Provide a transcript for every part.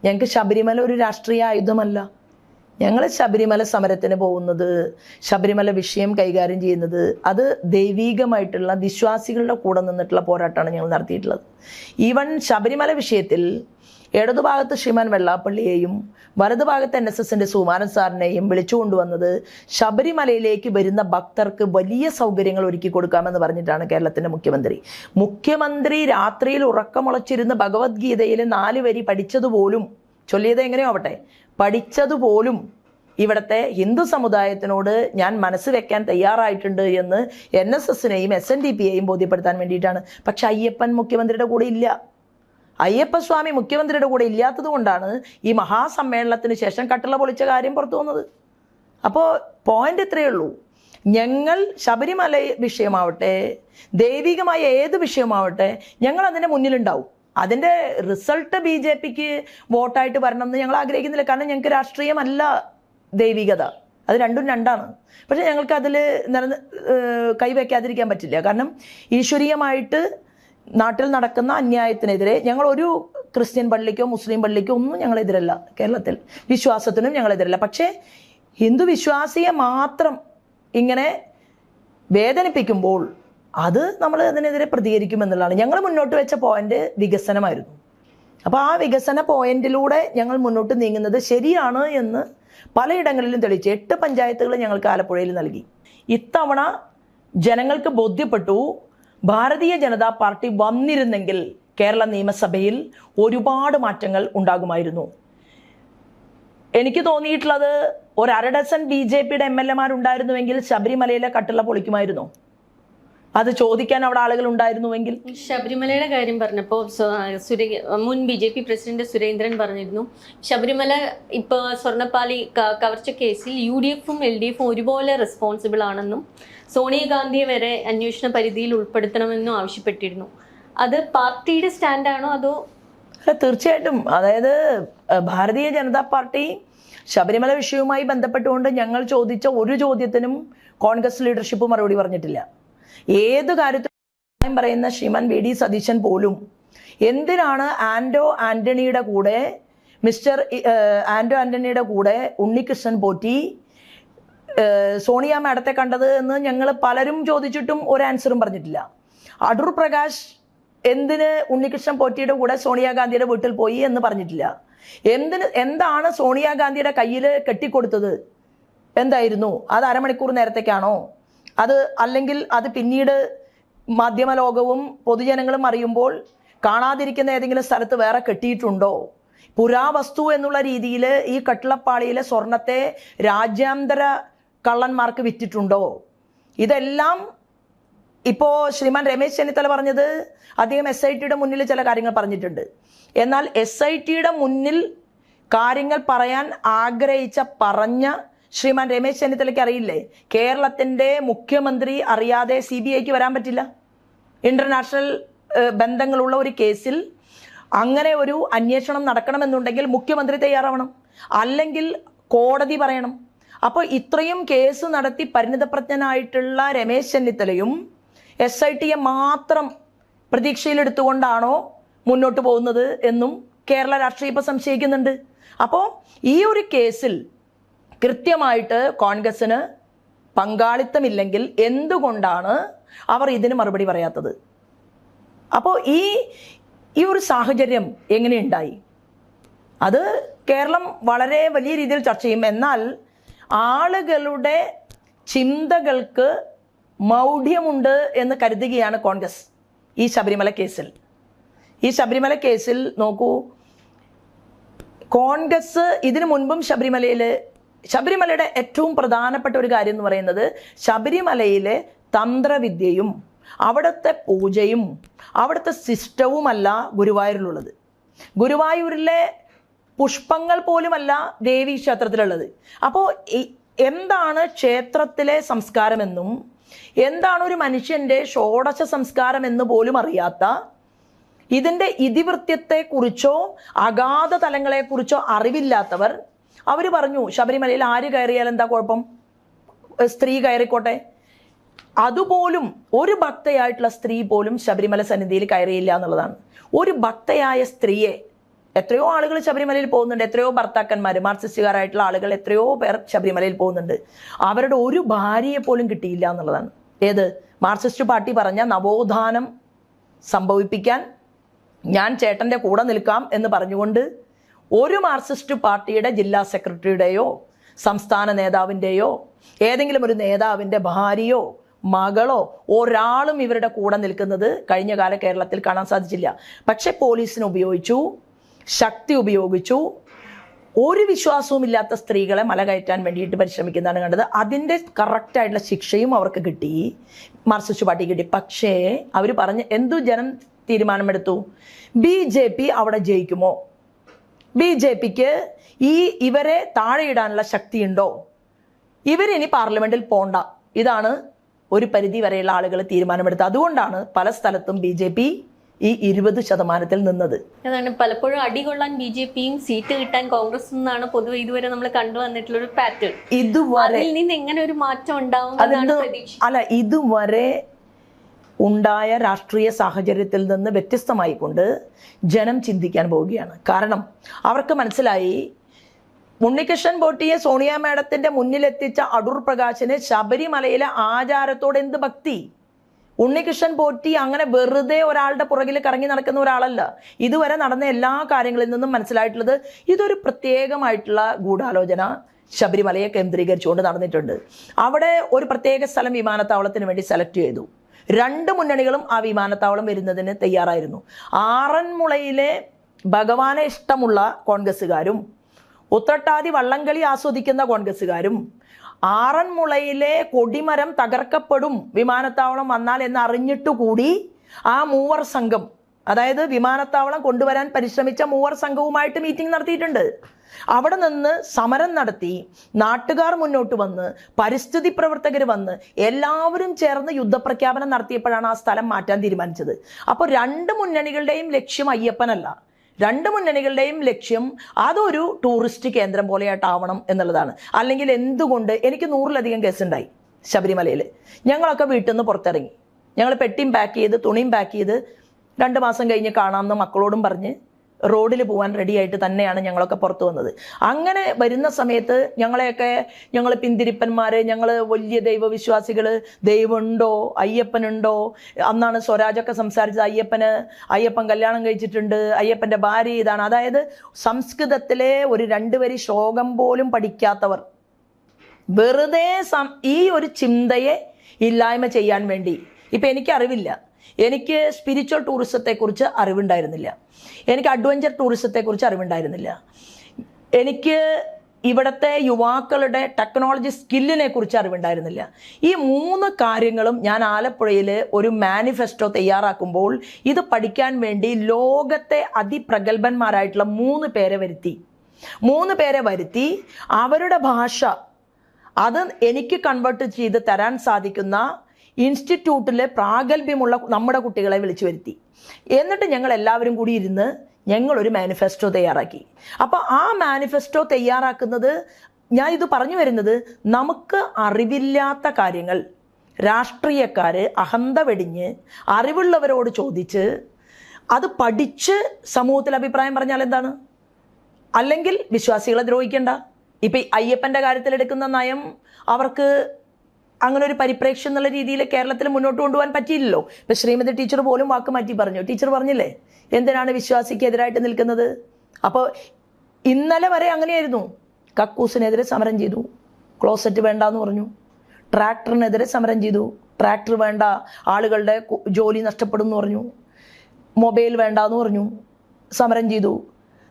ഞങ്ങൾക്ക് ശബരിമല ഒരു രാഷ്ട്രീയ ആയുധമല്ല. ഞങ്ങൾ ശബരിമല സമരത്തിന് പോകുന്നത്, ശബരിമല വിഷയം കൈകാര്യം ചെയ്യുന്നത്, അത് ദൈവീകമായിട്ടുള്ള വിശ്വാസികളുടെ കൂടെ നിന്നിട്ടുള്ള പോരാട്ടമാണ് ഞങ്ങൾ നടത്തിയിട്ടുള്ളത്. ഈവൻ ശബരിമല വിഷയത്തിൽ ഇടതുഭാഗത്ത് ശ്രീമാൻ വെള്ളാപ്പള്ളിയെയും വലതുഭാഗത്ത് NSSന്റെ സുകുമാരൻ സാറിനെയും വിളിച്ചുകൊണ്ടുവന്നത് ശബരിമലയിലേക്ക് വരുന്ന ഭക്തർക്ക് വലിയ സൗകര്യങ്ങൾ ഒരുക്കി കൊടുക്കാമെന്ന് പറഞ്ഞിട്ടാണ് കേരളത്തിൻ്റെ മുഖ്യമന്ത്രി രാത്രിയിൽ ഉറക്കമുളച്ചിരുന്ന് ഭഗവത്ഗീതയിൽ 4 വരി പഠിച്ചതുപോലും, ചൊല്ലിയത് എങ്ങനെയോ ആവട്ടെ, പഠിച്ചതുപോലും ഇവിടുത്തെ ഹിന്ദു സമുദായത്തിനോട് ഞാൻ മനസ്സ് വെക്കാൻ തയ്യാറായിട്ടുണ്ട് എന്ന് NSSനെയും SNDPയെയും ബോധ്യപ്പെടുത്താൻ വേണ്ടിയിട്ടാണ്. പക്ഷെ അയ്യപ്പൻ മുഖ്യമന്ത്രിയുടെ കൂടെ ഇല്ല. അയ്യപ്പസ്വാമി മുഖ്യമന്ത്രിയുടെ കൂടെ ഇല്ലാത്തത് കൊണ്ടാണ് ഈ മഹാസമ്മേളനത്തിന് ശേഷം കട്ടള പൊളിച്ച കാര്യം പുറത്തു വന്നത്. അപ്പോൾ പോയിന്റ് ഇത്രയേ ഉള്ളൂ. ഞങ്ങൾ ശബരിമല വിഷയമാവട്ടെ, ദൈവികമായ ഏത് വിഷയമാവട്ടെ, ഞങ്ങൾ അതിൻ്റെ മുന്നിലുണ്ടാവും. അതിൻ്റെ റിസൾട്ട് BJPക്ക് വോട്ടായിട്ട് വരണം എന്ന് ഞങ്ങൾ ആഗ്രഹിക്കുന്നില്ല. കാരണം ഞങ്ങൾക്ക് രാഷ്ട്രീയമല്ല ദൈവികത, അത് രണ്ടും രണ്ടാണ്. പക്ഷെ ഞങ്ങൾക്ക് അതിൽ കൈവയ്ക്കാതിരിക്കാൻ പറ്റില്ല. കാരണം ഈശ്വരീയമായിട്ട് നാട്ടിൽ നടക്കുന്ന അന്യായത്തിനെതിരെ ഞങ്ങൾ ഒരു ക്രിസ്ത്യൻ പള്ളിക്കോ മുസ്ലിം പള്ളിക്കോ ഒന്നും ഞങ്ങളെതിരല്ല. കേരളത്തിൽ വിശ്വാസത്തിനും ഞങ്ങളെതിരല്ല. പക്ഷേ ഹിന്ദു വിശ്വാസിയെ മാത്രം ഇങ്ങനെ വേദനിപ്പിക്കുമ്പോൾ അത് നമ്മൾ അതിനെതിരെ പ്രതികരിക്കുമെന്നുള്ളതാണ്. ഞങ്ങൾ മുന്നോട്ട് വെച്ച പോയിന്റ് വികസനമായിരുന്നു. അപ്പോൾ ആ വികസന പോയിന്റിലൂടെ ഞങ്ങൾ മുന്നോട്ട് നീങ്ങുന്നത് ശരിയാണ് എന്ന് പലയിടങ്ങളിലും തെളിയിച്ചു. 8 പഞ്ചായത്തുകൾ ഞങ്ങൾക്ക് ആലപ്പുഴയിൽ നൽകി. ഇത്തവണ ജനങ്ങൾക്ക് ബോധ്യപ്പെട്ടു, ഭാരതീയ ജനതാ പാർട്ടി വന്നിരുന്നെങ്കിൽ കേരള നിയമസഭയിൽ ഒരുപാട് മാറ്റങ്ങൾ ഉണ്ടാകുമായിരുന്നു. എനിക്ക് തോന്നിയിട്ടുള്ളത് 1/2 ഡസൻ BJPയുടെ MLAമാരുണ്ടായിരുന്നുവെങ്കിൽ ശബരിമലയിലെ കട്ടള പൊളിക്കുമായിരുന്നു. അത് ചോദിക്കാൻ അവിടെ ആളുകൾ ഉണ്ടായിരുന്നുവെങ്കിൽ. ശബരിമലയുടെ കാര്യം പറഞ്ഞപ്പോൾ മുൻ BJP പ്രസിഡന്റ് സുരേന്ദ്രൻ പറഞ്ഞിരുന്നു, ശബരിമല ഇപ്പോൾ സ്വർണ്ണപ്പാളി കവർച്ച കേസിൽ UDFും LDFും ഒരുപോലെ റെസ്പോൺസിബിൾ ആണെന്നും സോണിയാഗാന്ധിയെ വരെ അന്വേഷണ പരിധിയിൽ ഉൾപ്പെടുത്തണമെന്നും ആവശ്യപ്പെട്ടിരുന്നു. അത് പാർട്ടിയുടെ സ്റ്റാൻഡാണോ അതോ? തീർച്ചയായിട്ടും. അതായത് ഭാരതീയ ജനതാ പാർട്ടി ശബരിമല വിഷയവുമായി ബന്ധപ്പെട്ടുകൊണ്ട് ഞങ്ങൾ ചോദിച്ച ഒരു ചോദ്യത്തിനും കോൺഗ്രസ് ലീഡർഷിപ്പ് മറുപടി പറഞ്ഞിട്ടില്ല. ഏത് കാര്യത്തിലും പറയുന്ന ശ്രീമാൻ VD സതീശൻ പോലും എന്തിനാണ് ആന്റണിയുടെ കൂടെ ഉണ്ണികൃഷ്ണൻ പോറ്റി സോണിയ മാഡത്തെ കണ്ടത് എന്ന് ഞങ്ങൾ പലരും ചോദിച്ചിട്ടും ഒരു ആൻസറും പറഞ്ഞിട്ടില്ല. അടൂർ പ്രകാശ് എന്തിന് ഉണ്ണികൃഷ്ണൻ പോറ്റിയുടെ കൂടെ സോണിയാഗാന്ധിയുടെ വീട്ടിൽ പോയി എന്ന് പറഞ്ഞിട്ടില്ല. എന്താണ് സോണിയാഗാന്ധിയുടെ കയ്യിൽ കെട്ടിക്കൊടുത്തത്, എന്തായിരുന്നു അത്? അരമണിക്കൂർ നേരത്തേക്കാണോ അത്? അല്ലെങ്കിൽ അത് പിന്നീട് മാധ്യമലോകവും പൊതുജനങ്ങളും അറിയുമ്പോൾ കാണാതിരിക്കുന്ന ഏതെങ്കിലും സ്ഥലത്ത് വേറെ കെട്ടിയിട്ടുണ്ടോ? പുരാവസ്തു എന്നുള്ള രീതിയിൽ ഈ കട്ടിളപ്പാളിയിലെ സ്വർണത്തെ രാജ്യാന്തര കള്ളന്മാർക്ക് വിറ്റിട്ടുണ്ടോ? ഇതെല്ലാം ഇപ്പോൾ ശ്രീമാൻ രമേശ് ചെന്നിത്തല പറഞ്ഞത് അദ്ദേഹം SITയുടെ മുന്നിൽ ചില കാര്യങ്ങൾ പറഞ്ഞിട്ടുണ്ട്. എന്നാൽ SITയുടെ മുന്നിൽ കാര്യങ്ങൾ പറയാൻ പറഞ്ഞ ശ്രീമാൻ രമേശ് ചെന്നിത്തലയ്ക്ക് അറിയില്ലേ, കേരളത്തിൻ്റെ മുഖ്യമന്ത്രി അറിയാതെ CBIക്ക് വരാൻ പറ്റില്ല. ഇന്റർനാഷണൽ ബന്ധങ്ങളുള്ള ഒരു കേസിൽ അങ്ങനെ ഒരു അന്വേഷണം നടക്കണമെന്നുണ്ടെങ്കിൽ മുഖ്യമന്ത്രി തയ്യാറാവണം, അല്ലെങ്കിൽ കോടതി പറയണം. അപ്പോൾ ഇത്രയും കേസ് നടത്തി പരിണിതപ്രജ്ഞനായിട്ടുള്ള രമേശ് ചെന്നിത്തലയും SITയെ മാത്രം പ്രതീക്ഷയിലെടുത്തുകൊണ്ടാണോ മുന്നോട്ട് പോകുന്നത് എന്നും കേരള രാഷ്ട്രീയം ഇപ്പോൾ സംശയിക്കുന്നുണ്ട്. അപ്പോൾ ഈ ഒരു കേസിൽ കൃത്യമായിട്ട് കോൺഗ്രസിന് പങ്കാളിത്തമില്ലെങ്കിൽ എന്തുകൊണ്ടാണ് അവർ ഇതിന് മറുപടി പറയാത്തത്? അപ്പോൾ ഈ ഒരു സാഹചര്യം എങ്ങനെയുണ്ടായി? അത് കേരളം വളരെ വലിയ രീതിയിൽ ചർച്ച ചെയ്യും. എന്നാൽ ആളുകളുടെ ചിന്തകൾക്ക് മൗഢ്യമുണ്ട് എന്ന് കരുതുകയാണ് കോൺഗ്രസ് ഈ ശബരിമല കേസിൽ. നോക്കൂ, കോൺഗ്രസ് ഇതിനു മുൻപും ശബരിമലയുടെ ഏറ്റവും പ്രധാനപ്പെട്ട ഒരു കാര്യം എന്ന് പറയുന്നത് ശബരിമലയിലെ തന്ത്രവിദ്യയും അവിടുത്തെ പൂജയും അവിടുത്തെ സിസ്റ്റവുമല്ല ഗുരുവായൂരിലുള്ളത്. ഗുരുവായൂരിലെ പുഷ്പങ്ങൾ പോലുമല്ല ദേവീ ക്ഷേത്രത്തിലുള്ളത്. അപ്പോൾ എന്താണ് ക്ഷേത്രത്തിലെ സംസ്കാരമെന്നും എന്താണ് ഒരു മനുഷ്യൻ്റെ ഷോഡശ സംസ്കാരം എന്ന് പോലും അറിയാത്ത, ഇതിൻ്റെ ഇതിവൃത്യത്തെക്കുറിച്ചോ അഗാധ തലങ്ങളെക്കുറിച്ചോ അറിവില്ലാത്തവർ അവർ പറഞ്ഞു ശബരിമലയിൽ ആര് കയറിയാൽ എന്താ കുഴപ്പം, സ്ത്രീ കയറിക്കോട്ടെ. അതുപോലും ഒരു ഭക്തയായിട്ടുള്ള സ്ത്രീ പോലും ശബരിമല സന്നിധിയിൽ കയറിയില്ല എന്നുള്ളതാണ്. ഒരു ഭക്തയായ സ്ത്രീയെ എത്രയോ ആളുകൾ ശബരിമലയിൽ പോകുന്നുണ്ട്, എത്രയോ ഭർത്താക്കന്മാർ, മാർക്സിസ്റ്റുകാരായിട്ടുള്ള ആളുകൾ എത്രയോ പേർ ശബരിമലയിൽ പോകുന്നുണ്ട്. അവരുടെ ഒരു ഭാര്യയെ പോലും കിട്ടിയില്ല എന്നുള്ളതാണ്. ഏത് മാർക്സിസ്റ്റ് പാർട്ടി പറഞ്ഞ നവോത്ഥാനം സംഭവിപ്പിക്കാൻ ഞാൻ ചേട്ടൻ്റെ കൂടെ നിൽക്കാം എന്ന് പറഞ്ഞുകൊണ്ട് ഒരു മാർക്സിസ്റ്റ് പാർട്ടിയുടെ ജില്ലാ സെക്രട്ടറിയുടെയോ സംസ്ഥാന നേതാവിൻ്റെയോ ഏതെങ്കിലും ഒരു നേതാവിൻ്റെ ഭാര്യയോ മകളോ ഒരാളും ഇവരുടെ കൂടെ നിൽക്കുന്നത് കഴിഞ്ഞ കാല കേരളത്തിൽ കാണാൻ സാധിച്ചില്ല. പക്ഷെ പോലീസിനെ ഉപയോഗിച്ചു, ശക്തി ഉപയോഗിച്ചു, ഒരു വിശ്വാസവുമില്ലാത്ത സ്ത്രീകളെ മല കയറ്റാൻ വേണ്ടിയിട്ട് പരിശ്രമിക്കുന്നതാണ് കണ്ടത്. അതിൻ്റെ കറക്റ്റായിട്ടുള്ള ശിക്ഷയും അവർക്ക് കിട്ടി, മാർക്സിസ്റ്റ് പാർട്ടി കിട്ടി. പക്ഷേ അവർ പറഞ്ഞ് എന്തു ജനം തീരുമാനമെടുത്തു? BJP അവിടെ ജയിക്കുമോ? BJPക്ക് ഇവരെ താഴെയിടാനുള്ള ശക്തിയുണ്ടോ? ഇവരിനി പാർലമെന്റിൽ പോണ്ട. ഇതാണ് ഒരു പരിധി വരെയുള്ള ആളുകൾ തീരുമാനമെടുത്തത്. അതുകൊണ്ടാണ് പല സ്ഥലത്തും BJP ഈ 20% നിന്നത്. അതാണ് പലപ്പോഴും അടികൊള്ളാൻ BJPയും സീറ്റ് കിട്ടാൻ കോൺഗ്രസ് എന്നാണ് പൊതുവെ ഇതുവരെ നമ്മൾ കണ്ടുവന്നിട്ടുള്ള ഒരു പാറ്റേൺ. ഇതുവരെ അതിൽ നിന്ന് എങ്ങനെ ഒരു മാറ്റം ഉണ്ടാവും? അല്ല, ഇതുവരെ ഉണ്ടായ രാഷ്ട്രീയ സാഹചര്യത്തിൽ നിന്ന് വ്യത്യസ്തമായിക്കൊണ്ട് ജനം ചിന്തിക്കാൻ പോവുകയാണ്. കാരണം അവർക്ക് മനസ്സിലായി, ഉണ്ണികൃഷ്ണൻ പോറ്റിയെ സോണിയ മാഡത്തിന്റെ മുന്നിലെത്തിച്ച അടൂർ പ്രകാശിന് ശബരിമലയിലെ ആചാരത്തോട് എന്ത് ഭക്തി? ഉണ്ണികൃഷ്ണൻ പോറ്റി അങ്ങനെ വെറുതെ ഒരാളുടെ പുറകിൽ കറങ്ങി നടക്കുന്ന ഒരാളല്ല. ഇതുവരെ നടന്ന എല്ലാ കാര്യങ്ങളിൽ നിന്നും മനസ്സിലായിട്ടുള്ളത് ഇതൊരു പ്രത്യേകമായിട്ടുള്ള ഗൂഢാലോചന ശബരിമലയെ കേന്ദ്രീകരിച്ചുകൊണ്ട് നടന്നിട്ടുണ്ട്. അവിടെ ഒരു പ്രത്യേക സ്ഥലം വിമാനത്താവളത്തിന് വേണ്ടി സെലക്ട് ചെയ്തു. 2 മുന്നണികളും ആ വിമാനത്താവളം വരുന്നതിന് തയ്യാറായിരുന്നു. ആറന്മുളയിലെ ഭഗവാനെ ഇഷ്ടമുള്ള കോൺഗ്രസ്സുകാരും ഉത്രട്ടാതി വള്ളംകളി ആസ്വദിക്കുന്ന കോൺഗ്രസ്സുകാരും ആറന്മുളയിലെ കൊടിമരം തകർക്കപ്പെടും വിമാനത്താവളം വന്നാൽ എന്ന് അറിഞ്ഞിട്ടുകൂടി ആ മൂവർ സംഘം, അതായത് വിമാനത്താവളം കൊണ്ടുവരാൻ പരിശ്രമിച്ച മൂവർ സംഘവുമായിട്ട് മീറ്റിംഗ് നടത്തിയിട്ടുണ്ട്. അവിടെ നിന്ന് സമരം നടത്തി നാട്ടുകാർ മുന്നോട്ട് വന്ന് പരിസ്ഥിതി പ്രവർത്തകർ വന്ന് എല്ലാവരും ചേർന്ന് യുദ്ധപ്രഖ്യാപനം നടത്തിയപ്പോഴാണ് ആ സ്ഥലം മാറ്റാൻ തീരുമാനിച്ചത്. അപ്പോൾ 2 മുന്നണികളുടെയും ലക്ഷ്യം അയ്യപ്പനല്ല. 2 മുന്നണികളുടെയും ലക്ഷ്യം അതൊരു ടൂറിസ്റ്റ് കേന്ദ്രം പോലെയായിട്ടാവണം എന്നുള്ളതാണ്. അല്ലെങ്കിൽ എന്തുകൊണ്ട് എനിക്ക് 100-ലധികം കേസുണ്ടായി ശബരിമലയിൽ. ഞങ്ങളൊക്കെ വീട്ടിൽ നിന്ന് പുറത്തിറങ്ങി, ഞങ്ങൾ പെട്ടിയും പാക്ക് ചെയ്ത് തുണിയും പാക്ക് ചെയ്ത് 2 മാസം കഴിഞ്ഞ് കാണാമെന്ന് മക്കളോടും പറഞ്ഞ് റോഡിൽ പോകാൻ റെഡിയായിട്ട് തന്നെയാണ് ഞങ്ങളൊക്കെ പുറത്തു വന്നത്. അങ്ങനെ വരുന്ന സമയത്ത് ഞങ്ങൾ പിന്തിരിപ്പന്മാർ, ഞങ്ങൾ വലിയ ദൈവവിശ്വാസികൾ, ദൈവമുണ്ടോ അയ്യപ്പനുണ്ടോ? അന്നാണ് സ്വരാജൊക്കെ സംസാരിച്ചത്, അയ്യപ്പൻ കല്യാണം കഴിച്ചിട്ടുണ്ട്, അയ്യപ്പൻ്റെ ഭാര്യ ഇതാണ്. അതായത് സംസ്കൃതത്തിലെ ഒരു 2 വരി ശ്ലോകം പോലും പഠിക്കാത്തവർ വെറുതെ ഈ ഒരു ചിന്തയെ ഇല്ലായ്മ ചെയ്യാൻ വേണ്ടി. ഇപ്പം എനിക്കറിവില്ല, എനിക്ക് സ്പിരിച്വൽ ടൂറിസത്തെക്കുറിച്ച് അറിവുണ്ടായിരുന്നില്ല, എനിക്ക് അഡ്വഞ്ചർ ടൂറിസത്തെക്കുറിച്ച് അറിവുണ്ടായിരുന്നില്ല, എനിക്ക് ഇവിടുത്തെ യുവാക്കളുടെ ടെക്നോളജി സ്കില്ലിനെ കുറിച്ച് അറിവുണ്ടായിരുന്നില്ല. ഈ 3 കാര്യങ്ങളും ഞാൻ ആലപ്പുഴയിൽ ഒരു മാനിഫെസ്റ്റോ തയ്യാറാക്കുമ്പോൾ ഇത് പഠിക്കാൻ വേണ്ടി ലോകത്തെ അതിപ്രഗത്ഭന്മാരായിട്ടുള്ള 3 പേരെ വരുത്തി അവരുടെ ഭാഷ അത് എനിക്ക് കൺവേർട്ട് ചെയ്ത് തരാൻ സാധിക്കുന്ന ഇൻസ്റ്റിറ്റ്യൂട്ടിലെ പ്രാഗൽഭ്യമുള്ള നമ്മുടെ കുട്ടികളെ വിളിച്ചു വരുത്തി. എന്നിട്ട് ഞങ്ങൾ എല്ലാവരും കൂടി ഇരുന്ന് ഞങ്ങളൊരു മാനിഫെസ്റ്റോ തയ്യാറാക്കി. അപ്പോൾ ആ മാനിഫെസ്റ്റോ തയ്യാറാക്കുന്നത്, ഞാൻ ഇത് പറഞ്ഞു വരുന്നത്, നമുക്ക് അറിവില്ലാത്ത കാര്യങ്ങൾ രാഷ്ട്രീയക്കാർ അഹന്ത വെടിഞ്ഞ് അറിവുള്ളവരോട് ചോദിച്ച് അത് പഠിച്ച് സമൂഹത്തിൽ അഭിപ്രായം പറഞ്ഞാൽ എന്താണ്? അല്ലെങ്കിൽ വിശ്വാസികളെ ദ്രോഹിക്കേണ്ട. ഇപ്പം അയ്യപ്പൻ്റെ കാര്യത്തിൽ എടുക്കുന്ന നയം അവർക്ക് അങ്ങനെ ഒരു പരിപ്രേക്ഷ്യം എന്നുള്ള രീതിയിൽ കേരളത്തിൽ മുന്നോട്ട് കൊണ്ടുപോകാൻ പറ്റിയില്ലല്ലോ. ഇപ്പം ശ്രീമതി ടീച്ചർ പോലും വാക്ക് മാറ്റി പറഞ്ഞു. ടീച്ചർ പറഞ്ഞില്ലേ എന്തിനാണ് വിശ്വാസിക്കെതിരായിട്ട് നിൽക്കുന്നത്? അപ്പോൾ ഇന്നലെ വരെ അങ്ങനെയായിരുന്നു. കക്കൂസിനെതിരെ സമരം ചെയ്തു, ക്ലോസറ്റ് വേണ്ടെന്ന് പറഞ്ഞു. ട്രാക്ടറിനെതിരെ സമരം ചെയ്തു, ട്രാക്ടർ വേണ്ട, ആളുകളുടെ ജോലി നഷ്ടപ്പെടും എന്ന് പറഞ്ഞു. മൊബൈൽ വേണ്ടെന്ന് പറഞ്ഞു, സമരം ചെയ്തു.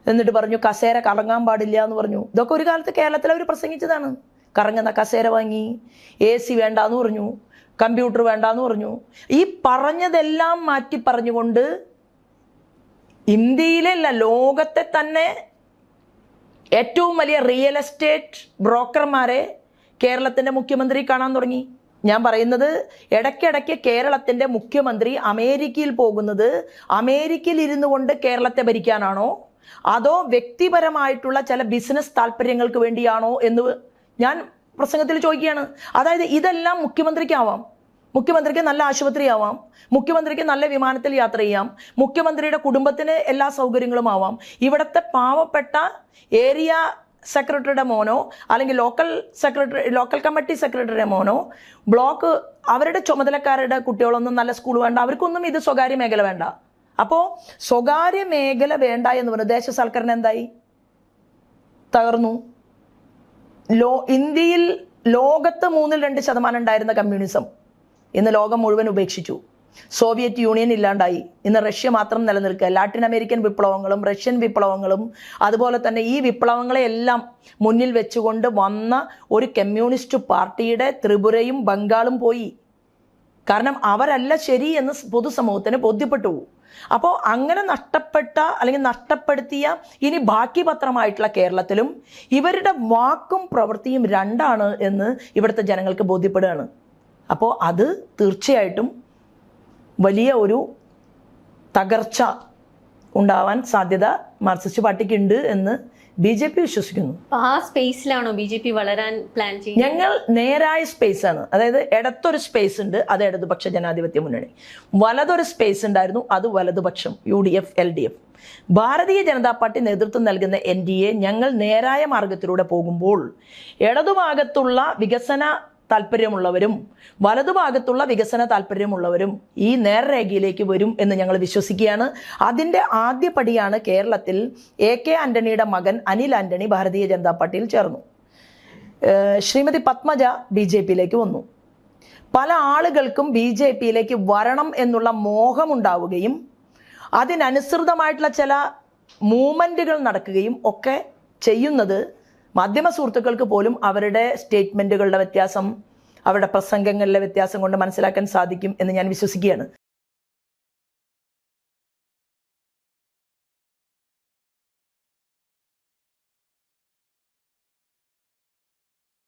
എന്നിട്ട് പറഞ്ഞു കസേര കറങ്ങാൻ പാടില്ല എന്ന് പറഞ്ഞു. ഇതൊക്കെ ഒരു കാലത്ത് കേരളത്തിൽ അവർ പ്രസംഗിച്ചതാണ്. കറങ്ങുന്ന കസേര വാങ്ങി, AC വേണ്ടാന്ന് പറഞ്ഞു, കമ്പ്യൂട്ടർ വേണ്ടാന്ന് പറഞ്ഞു. ഈ പറഞ്ഞതെല്ലാം മാറ്റി പറഞ്ഞുകൊണ്ട് ഇന്ത്യയിലല്ല ലോകത്തെ തന്നെ ഏറ്റവും വലിയ റിയൽ എസ്റ്റേറ്റ് ബ്രോക്കർമാരെ കേരളത്തിൻ്റെ മുഖ്യമന്ത്രി കാണാൻ തുടങ്ങി. ഞാൻ പറയുന്നത്, ഇടയ്ക്കിടയ്ക്ക് കേരളത്തിൻ്റെ മുഖ്യമന്ത്രി അമേരിക്കയിൽ പോകുന്നത് അമേരിക്കയിൽ ഇരുന്നു കൊണ്ട് കേരളത്തെ ഭരിക്കാനാണോ അതോ വ്യക്തിപരമായിട്ടുള്ള ചില ബിസിനസ് താല്പര്യങ്ങൾക്ക് വേണ്ടിയാണോ എന്ന് ഞാൻ പ്രസംഗത്തിൽ ചോദിക്കുകയാണ്. അതായത് ഇതെല്ലാം മുഖ്യമന്ത്രിക്കാവാം. മുഖ്യമന്ത്രിക്ക് നല്ല ആശുപത്രിയാവാം, മുഖ്യമന്ത്രിക്ക് നല്ല വിമാനത്തിൽ യാത്ര ചെയ്യാം, മുഖ്യമന്ത്രിയുടെ കുടുംബത്തിന് എല്ലാ സൗകര്യങ്ങളും ആവാം. ഇവിടുത്തെ പാവപ്പെട്ട ഏരിയ സെക്രട്ടറിയുടെ മോനോ അല്ലെങ്കിൽ ലോക്കൽ കമ്മിറ്റി സെക്രട്ടറിയുടെ മോനോ ബ്ലോക്ക് അവരുടെ ചുമതലക്കാരുടെ കുട്ടികളൊന്നും നല്ല സ്കൂൾ വേണ്ട, അവർക്കൊന്നും ഇത് സ്വകാര്യ മേഖല വേണ്ട. അപ്പോൾ സ്വകാര്യ മേഖല വേണ്ട എന്ന് പറഞ്ഞ ദേശസാൽക്കരണം എന്തായി? തകർന്നു. ഇന്ത്യയിൽ ലോകത്ത് 2% ഉണ്ടായിരുന്ന കമ്മ്യൂണിസം ഇന്ന് ലോകം മുഴുവൻ ഉപേക്ഷിച്ചു. സോവിയറ്റ് യൂണിയൻ ഇല്ലാണ്ടായി. ഇന്ന് റഷ്യ മാത്രം നിലനിൽക്കുക. ലാറ്റിൻ അമേരിക്കൻ വിപ്ലവങ്ങളും റഷ്യൻ വിപ്ലവങ്ങളും അതുപോലെ തന്നെ ഈ വിപ്ലവങ്ങളെയെല്ലാം മുന്നിൽ വെച്ചുകൊണ്ട് വന്ന ഒരു കമ്മ്യൂണിസ്റ്റ് പാർട്ടിയുടെ ത്രിപുരയും ബംഗാളും പോയി. കാരണം അവരല്ല ശരി എന്ന് പൊതുസമൂഹത്തിന് ബോധ്യപ്പെട്ടു. അപ്പോൾ അങ്ങനെ നഷ്ടപ്പെട്ട അല്ലെങ്കിൽ നഷ്ടപ്പെടുത്തിയ ഇനി ബാക്കി പത്രമായിട്ടുള്ള കേരളത്തിലും ഇവരുടെ വാക്കും പ്രവൃത്തിയും രണ്ടാണ് എന്ന് ഇവിടുത്തെ ജനങ്ങൾക്ക് ബോധ്യപ്പെടുകയാണ്. അപ്പോൾ അത് തീർച്ചയായിട്ടും വലിയ ഒരു തകർച്ച ഉണ്ടാവാൻ സാധ്യത മാർക്സിസ്റ്റ് പാർട്ടിക്ക് ഉണ്ട് എന്ന് BJP വിശ്വസിക്കുന്നു. ആ സ്പേസിലാണോ BJP വളരാൻ പ്ലാൻ ചെയ്യുന്നത്? ഞങ്ങൾ നേരായ സ്പേസ് ആണ്. അതായത് ഇടത്തൊരു സ്പേസ് ഉണ്ട്, അത് ഇടതുപക്ഷ ജനാധിപത്യ മുന്നണി. വലതൊരു സ്പേസ് ഉണ്ടായിരുന്നു, അത് വലതുപക്ഷം UDF LDF. Bharatiya Janata party നേതൃത്വം നൽകുന്ന NDA ഞങ്ങൾ നേരായ മാർഗത്തിലൂടെ പോകുമ്പോൾ ഇടതുഭാഗത്തുള്ള വികസന താല്പര്യമുള്ളവരും വലതുഭാഗത്തുള്ള വികസന താല്പര്യമുള്ളവരും ഈ നേർരേഖയിലേക്ക് വരും എന്ന് ഞങ്ങൾ വിശ്വസിക്കുകയാണ്. അതിൻ്റെ ആദ്യ പടിയാണ് കേരളത്തിൽ AK ആന്റണിയുടെ മകൻ അനിൽ ആന്റണി ഭാരതീയ ജനതാ പാർട്ടിയിൽ ചേർന്നു. ശ്രീമതി പത്മജ BJPയിലേക്ക് വന്നു. പല ആളുകൾക്കും BJPയിലേക്ക് വരണം എന്നുള്ള മോഹമുണ്ടാവുകയും അതിനനുസൃതമായിട്ടുള്ള ചില മൂവ്മെൻറ്റുകൾ നടക്കുകയും ഒക്കെ ചെയ്യുന്നത് മാധ്യമ സുഹൃത്തുക്കൾക്ക് പോലും അവരുടെ സ്റ്റേറ്റ്മെൻറ്റുകളുടെ വ്യത്യാസം, അവരുടെ പ്രസംഗങ്ങളിലെ വ്യത്യാസം കൊണ്ട് മനസ്സിലാക്കാൻ സാധിക്കും എന്ന് ഞാൻ വിശ്വസിക്കുകയാണ്.